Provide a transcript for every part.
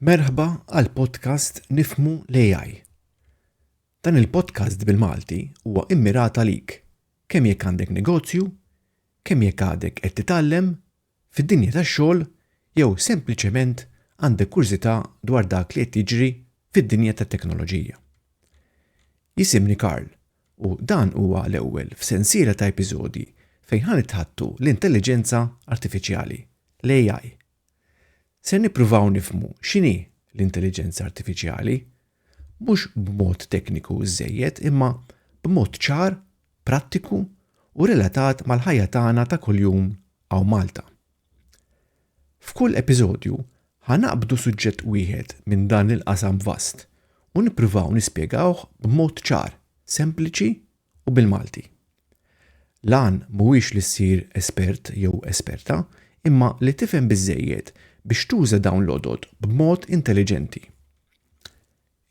Merħba għal podcast Nifhmu l-AI. Dan il-podcast bil-Malti huwa immirat għalik kemm jekk għandek negozju, kemm jekk għadek qed titgħallem fid-dinja tax-xogħol jew sempliċement għandek kurżità dwar dak li qed jiġri fid-dinja tat-teknoloġija. Jisimni Karl u dan huwa l-ewwel f'sensiela ta' episodji fejn ħanitħattu l-intelligenza artifiċjali, l-AI. Se nippruvaw nifhmu x'inhi l-intelligenza artifiċjali, mhux b'mod tekniku żejjed imma b'mod ċar, prattiku u relatat mal-ħajja tagħna ta' kuljum hawn Malta. F'kull episodju ħanaqbdu suġġett wieħed minn dan il-qasam vast u nippruvaw nispjegawh b'mod ċar, sempliċi u bil-Malti. Lan mhuwiex li ssir espert jew esperta, imma li tifhem biżżejjed biex tuża dawn l-għodod b'mod intelligenti.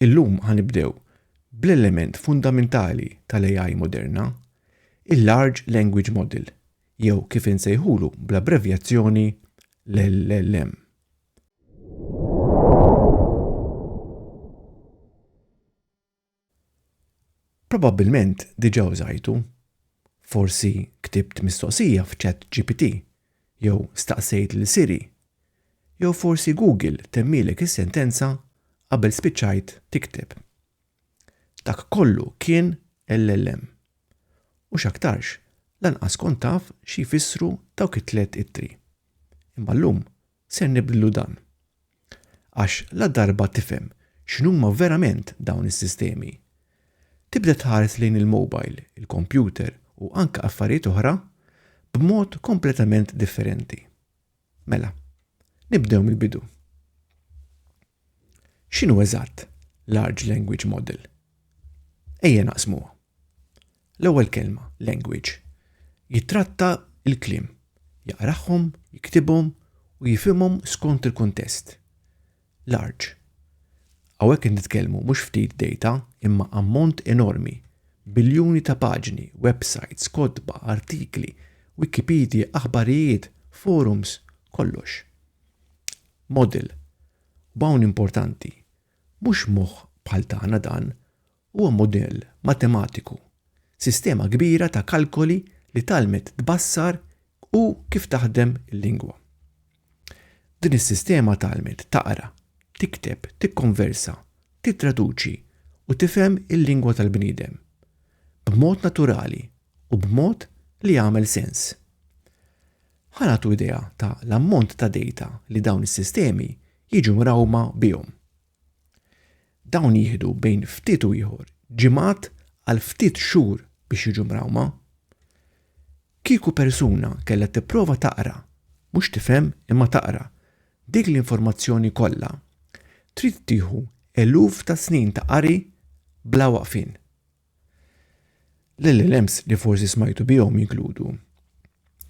Illum ħanibdew bl-element fundamentali tal-AI moderna, il-Large Language Model, jew kif insejħulu bl-abbrevjazzjoni l-LLM. Probabbilment diġà użajtu, forsi ktibt mistoqsija f'ChatGPT, jew staqsejt lil Siri, jew forsi Google temmilek is-sentenza qabel spiċċajt tikteb. Dak kollu kien LLM. U x'aktarx, lanqas kont taf xi jfissru dawk it-tliet ittri. Imma llum se nibdlu dan. Għax la darba tifhem x'inhuma verament dawn is-sistemi. Tibda tħares lejn il-mobile, il-computer u anke affarijiet oħra b'mod kompletament differenti. Mela, nibdew mill-bidu. X'inhu eżatt Large Language Model? Ejja naqsmuha. L-ewwel kelma, language, jitratta l-kliem, jaqrahom, jiktibhom u jifhimhom skont il-kuntest. Large. Hawnhekk nitkellmu mhux ftit data imma ammont enormi, biljuni ta' paġni, websites, kotba, artikli, Wikipedia, aħbarijiet, forums, kollox. Model, bawn importanti, mhux moħħ bħal tagħna dan, huwa modell matematiku, sistema kbira ta' kalkoli li talmet tbassar u kif taħdem il-lingwa. Din is-sistema talmet taqra, tikteb, tikkonversa, titraduċi u tifhem il-lingwa tal-bniedem b'mod naturali u b'mod li jagħmel sens. Ħanatu idea ta' l-ammont ta' data li dawn is-sistemi jiġu mrawma bihom. Dawn jieħdu bejn ftit u ieħor ġimgħat għal ftit xhur biex jiġu mrawma. Kieku persuna kellha tipprova taqra, mhux tifhem imma taqra, dik l-informazzjoni kollha, trid tieħu eluf ta' snin ta' qari bla waqfien. L-LLMs li forsi smajtu bihom jinkludu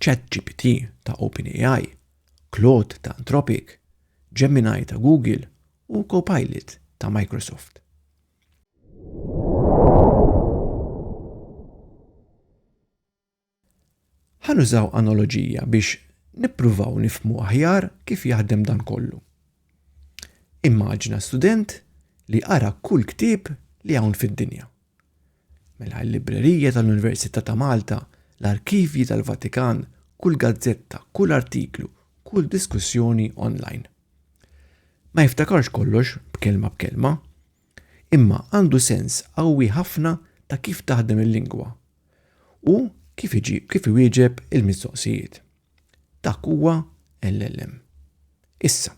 ChatGPT ta' OpenAI, Claude ta' Anthropic, Gemini ta' Google u Copilot ta' Microsoft. Ħanużaw analogija biex nippruvaw nifhmu aħjar kif jaħdem dan kollu. Immaġina student li qara kull ktieb li hawn fid-dinja. Mela l-librerija tal-Università ta' Malta, l-arkivji tal-Vatikan, kull gazzetta, kull artiklu, kull diskussjoni online. Ma jiftakarx kollox b'kelma b'kelma, imma għandu sens qawwi ħafna ta' kif taħdem il-lingwa u kif iwieġeb il-mistoqsijiet. Dak huwa LLM. Issa,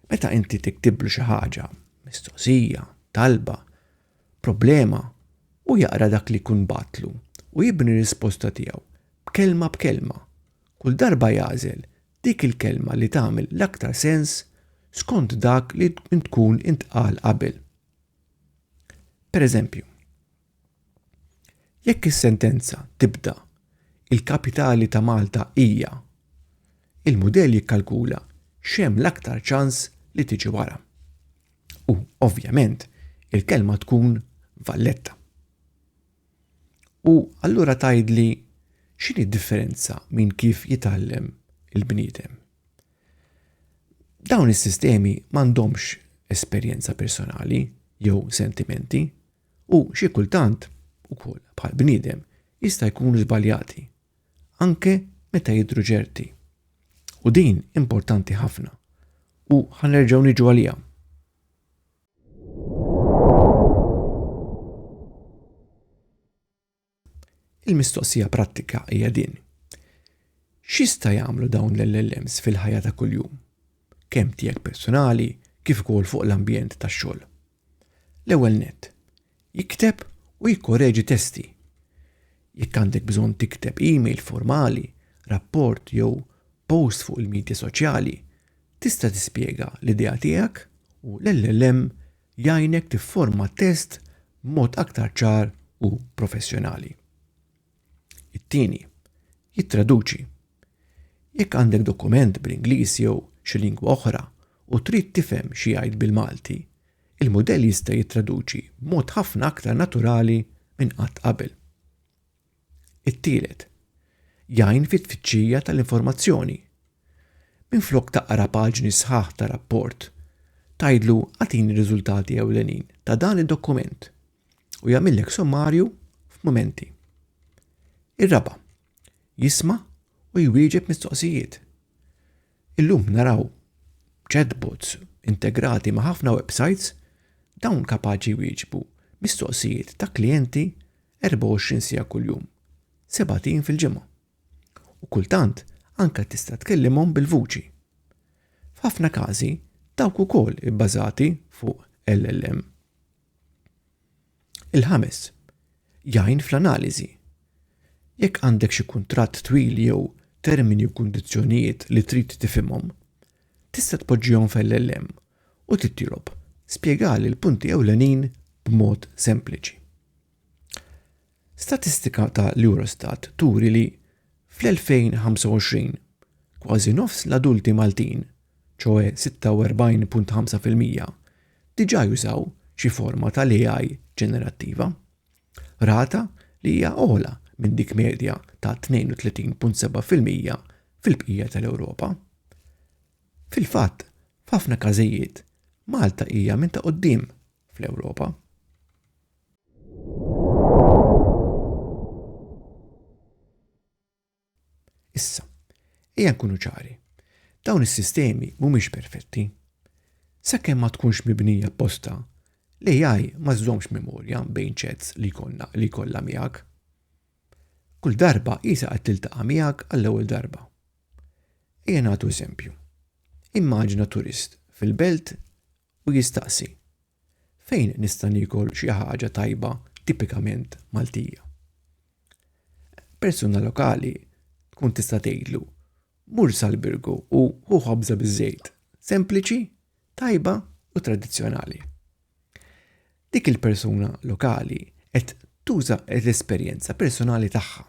meta inti tiktiblu xi ħaġa, mistoqsija, talba, problema, u jaqra dak li jkun batlu u jibni risposta tiegħu b'kelma b'kelma. Kull darba jagħżel dik il-kelma li tagħmel l-aktar sens skont dak li tkun intqal qabel. Pereżempju, jekk is-sentenza tibda il-kapitali ta' Malta hija, il-mudell jikkalkula x'hemm l-aktar ċans li tiġi wara. U ovvjament il-kelma tkun Valletta. U allura tgħidli x'inhi d-differenza minn kif jitgħallem il-bniedem. Dawn is-sistemi m'għandhomx esperjenza personali jew sentimenti u xi kultant ukoll bħal bniedem jista' jkunu żbaljati, anke meta jidhru ċerti. U din importanti ħafna u ħanerġgħu niġu għaliha. Il-mistoqsija prattika hija din. X'jista' jagħmlu dawn l-LLMs fil-ħajja ta' kuljum? Kemm tiegħek personali kif ukoll fuq l-ambjent tax-xogħol. L-ewwel nett, jikteb u jikkoreġi testi. Jekk għandek bżonn tikteb email formali, rapport jew post fuq il-medja soċjali, tista' tispjega l-idea tiegħek u l-LLM jgħinek tifforma test b'mod aktar ċar u professjonali. It-tieni, jittraduċi. Jekk għandek dokument bl-Ingliż jew xi lingwa oħra u trid tifhem xi jgħid bil-Malti, il-mudell jista' jittraduċi b'mod ħafna aktar naturali minn qatt qabel. It-tielet, jgħin fit-tfittxija tal-informazzjoni. Minflok taqra paġni sħaħ ta' rapport, tgħidlu agħtini r-riżultati ewlenin ta' dan id-dokument u jagħmillek sommarju f'mumenti. Ir-raba', jisma' u jwieġeb mistoqsijiet. Illum naraw chatbots integrati ma' ħafna websites dawn kapaċi jwieġbu mistoqsijiet ta' klijenti 24 siegħa kuljum, 7 fil-ġimgħa. U kultant anke tista' tkellimhom bil-vuċi. F'ħafna każi dawk ukoll ibbażati fuq LLM. Il-ħames, jgħin fl-analiżi. Jekk għandek xi kuntratt twil jew termini u kundizzjonijiet li trid tifhimhom, tista' tpoġġihom fl-LLM u tittilob spjegali l-punti ewlenin b'mod sempliċi. Statistika ta' l-Eurostat turi li fl-2025 kważi nofs l-adulti Maltin, ċoe 46.5%, diġà jużaw xi forma tal-AI ġenerattiva, rata li hija ogħla minn dik medja ta' 32.7% fil-bqija tal-Ewropa. Fil-fatt, f'ħafna każijiet, Malta hija minn ta' quddiem fl-Ewropa. Issa, ejja nkunu ċari, dawn is-sistemi mhumiex perfetti. Sakemm ma tkunx mibnija apposta, l-AI ma żżommx memorja bejn chats li jkollha miegħek. Kull darba qisha qed tiltaqa' miegħek għall-ewwel darba. Ejja nagħtu eżempju. Immaġina turist fil-belt u jistaqsi fejn nista' nikol xi ħaġa tajba tipikament Maltija. Persuna lokali tkun tista' tgħidlu mur sal-birgu u hu ħobża biż-żejt, sempliċi, tajba u tradizzjonali. Dik il-persuna lokali qed tuża l-esperjenza personali tagħha.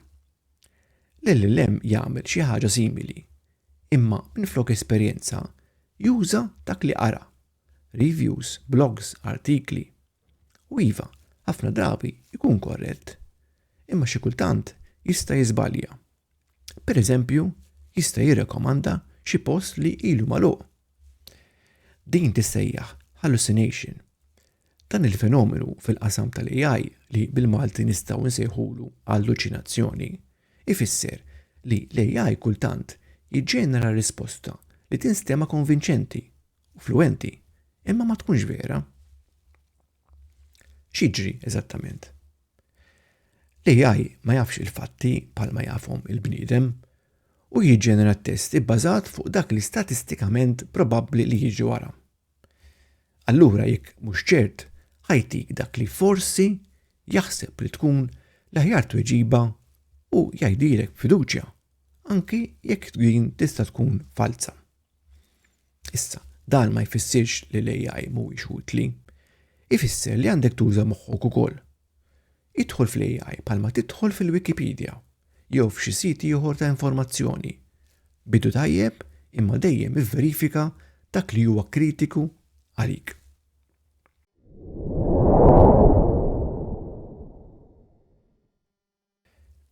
L-LLM jagħmel xi ħaġa simili, imma minflok esperjenza juża dak li qara, reviews, blogs, artikli. U iva, ħafna drabi jkun korrett, imma xi kultant jista' jiżbalja. Pereżempju, jista' jirrekomanda xi post li ilu magħluq. Din tissejjaħ hallucination. Dan il-fenomenu fil-qasam tal-AI li bil-Malti nistgħu nsejħulu alluċinazzjoni ifisser li l-AI kultant jiġġenera risposta li tinstema konvinċenti u fluenti imma ma tkunx vera. X'jiġri eżattament? L-AI ma jafx il-fatti bħalma jafhom il-bniedem u jiġġenera t-test ibbażat fuq dak li statistikament probabbli li jiġi wara. Allura jekk mhux ċert ħajtik dak li forsi jaħseb li tkun l-aħjar tweġiba u jgħidilek fiduċja, anki jekk din tista' tkun falsa. Issa, dan ma jfissirx li l-AI mhuwiex utli, ifisser li għandek tuża moħħok ukoll. Idħol fl-AI bħalma tidħol fil-Wikipedia jew f'xi siti ieħor ta' informazzjoni. Bidu tajjeb imma dejjem ivverifika dak li huwa kritiku għalik.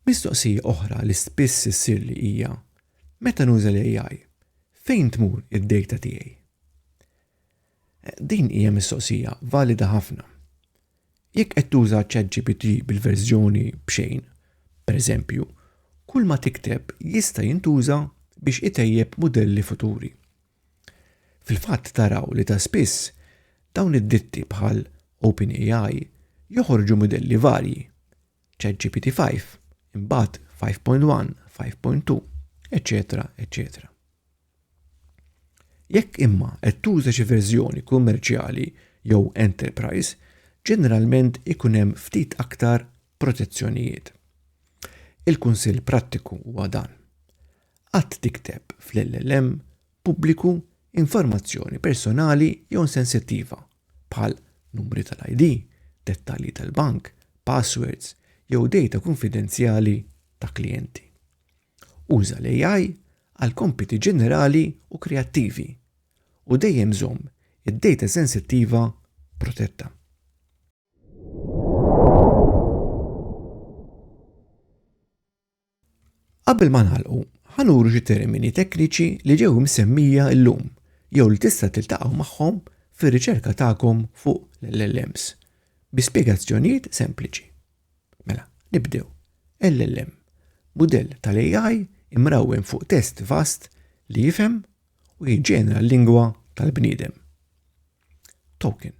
Mistoqsija oħra li spiss issir li hija meta nuża l-AI, fejn tmur id-data tiegħi? Din hija mistoqsija valida ħafna. Jekk qed tuża ChatGPT bil-verżjoni b'xejn, pereżempju, kull ma tikteb jista' jintuża biex itejjeb mudelli futuri. Fil-fatt taraw li ta' spiss dawn id-ditti bħal OpenAI joħorġu modelli varji, ChatGPT 5, imbagħad 5.1, 5.2, eċetera, eċetera. Jekk imma qed tuża xi verżjoni kummerċjali jew enterprise, ġeneralment ikun hemm ftit aktar protezzjonijiet. Il-kunsill prattiku huwa dan. Qatt tikteb fl-LLM pubbliku informazzjoni personali jew sensittiva bħal numri tal-ID, dettalji tal-bank, passwords jew data konfidenzjali ta' klijenti. Uża l-AI għal kompiti ġenerali u kreattivi u dejjem żomm id-data sensittiva protetta. Qabel ma nagħlqu, ħanuru xi termini tekniċi li ġew msemmija llum jew li tista' tiltaqgħu magħhom fir-riċerka tagħkom fuq l-LLMs bi spjegazzjonijiet sempliċi. Mela, nibdew. LLM, mudell tal-AI imrawwem fuq test vast li jifhem u jiġġenera l-lingwa tal-bniedem. Token.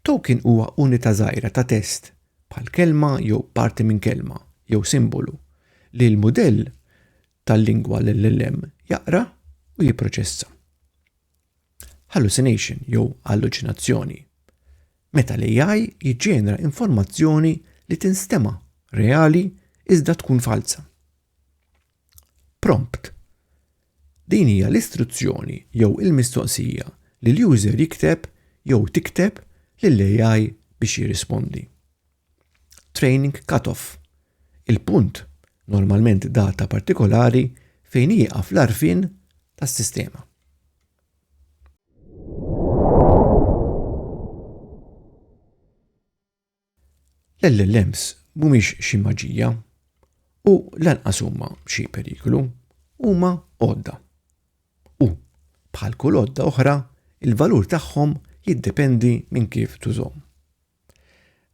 Token huwa unità żgħira ta' test bħal kelma jew parti minn kelma jew simbolu li l-mudell tal-lingwa l-LLM jaqra u jipproċessa. Hallucination jew alluċinazzjoni. Meta l-AI jiġġenera informazzjoni li tinstema' reali iżda tkun falsa. Prompt. Din hija l-istruzzjoni jew il-mistoqsija li l-user jikteb jew tikteb lill-AI biex jirrispondi. Training cutoff. Il-punt normalment data partikolari fejn jieqaf l-għarfien tas-sistema. L-LLMs mhumiex xi maġija u lanqas huma xi periklu, huma għodda. U bħal kull għodda oħra, il-valur tagħhom jiddependi minn kif tużhom.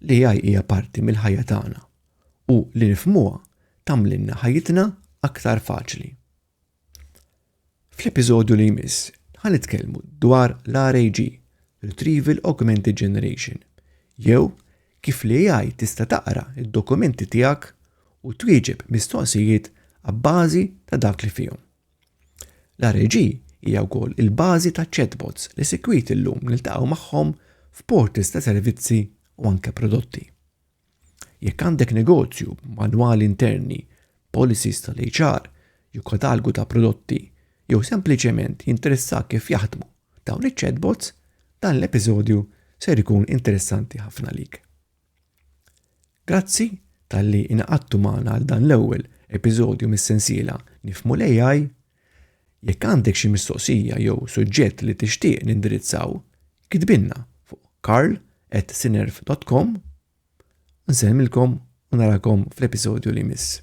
L-AI hija parti mill-ħajja tagħna u li nifhmuha tagħmilna ħajjitna aktar faċli. Fl-episodju li jmiss ħanitkellmu dwar l-RAG, Retrieval Augmented Generation, jew kif l-AI tista' taqra id-dokumenti tiegħek u twieġeb mistoqsijiet għabbażi ta' dak li fihom. L-RAG hija wkoll il-bażi ta' chatbots li sekwit illum niltaqgħu magħhom f'portals ta' servizzi u anke prodotti. Jekk għandek negozju, manwali interni, policies tal-HR, jew katalgu ta' prodotti, jew sempliċement jinteressak kif jaħdmu dawn iċ-chatbots, dan l-episodju ser ikun interessanti ħafna lik. Grazzi tal-li inaqadtu magħna għal dan l-ewwel episodju mis-sensiela Nifhmu l-AI. Jekk għandek xi mistoqsija jew suġġett li tixtieq nindirizzaw, kitbilna fuq karl@synerv.com. Nsellmilkom u narakom fl-episodju li jmiss.